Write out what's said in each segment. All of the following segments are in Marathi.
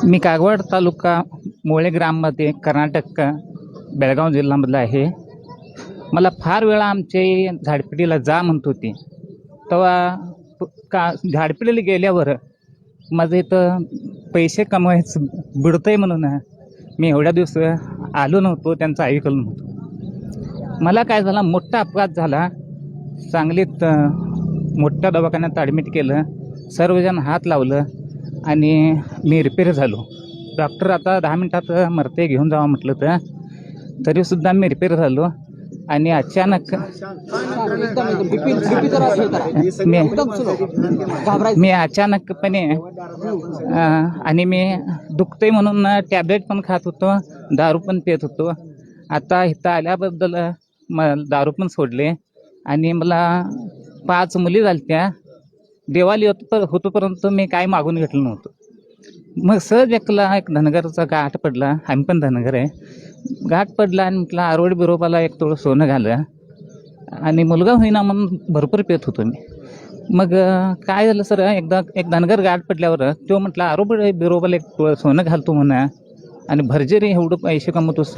मी कागवाड तालुका मोळे ग्राममध्ये कर्नाटक बेळगाव जिल्ह्यामधला आहे. मला फार वेळा आमचे झाडपिडीला जा म्हणत होती. तेव्हा झाडपिडीला गेल्यावर माझं इथं पैसे कमवायचं बुडतंय म्हणून मी एवढ्या दिवस आलो नव्हतो, त्यांचं ऐकलं नव्हतं. मला काय झाला, मोठा अपघात झाला. सांगलीत मोठ्या दवाखान्यात ॲडमिट केलं. सर्वजण हात लावलं आणि मी रिपेअर झालो. डॉक्टर आता 10 मिनिटात मरते घेऊन जावं म्हटलं तर तरीसुद्धा मी रिपेअर झालो. आणि अचानक मी अचानकपणे आणि मी दुखतंय म्हणून टॅबलेट पण खात होतो, दारू पण पित होतो. आता इथं आल्याबद्दल दारू पण सोडले. आणि मला 5 मुली झाल्या. देवाली होतोपर्यंत मी काय मागून घेतलं नव्हतं. मग सहज एक धनगरचा गाठ पडला. आम्ही पण धनगर आहे. गाठ पडला आणि म्हटलं आरोड बिरोबाला एक थोडं सोनं घालं. आणि मुलगा होईना म्हणून भरपूर पेत होतो मी. मग काय झालं सर, एकदा एक धनगर गाठ पडल्यावर तो म्हटलं आरोड बिरोबाला एक थोडं सोनं घालतो म्हणा आणि भरजेरी एवढं पैसे कमवतोस,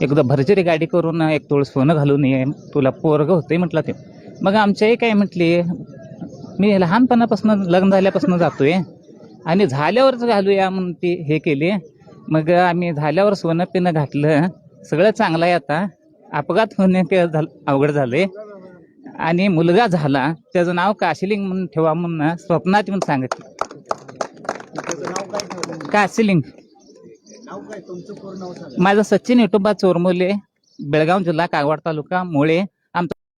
एकदा भरजेरी गाडी करून एक थोडं सोनं घालून ये, तुला पोरगं होतंय म्हटलं ते. मग आमच्याही काय म्हटली, मी लहानपणापासून लग्न झाल्यापासून जातोय आणि झाल्यावरच घालूया म्हणून ती हे केली. मग आम्ही झाल्यावर सोनं पिणं घातलं. सगळं चांगलं आहे. आता अपघात होणे अवघड झाले आणि मुलगा झाला. त्याचं नाव काशिलिंग म्हणून ठेवा म्हणून स्वप्नात म्हणून सांगितलं. काशिलिंग. माझं सचिन विठोबा चोरमोले, बेळगाव जिल्हा, कागवाड तालुका, मोळे.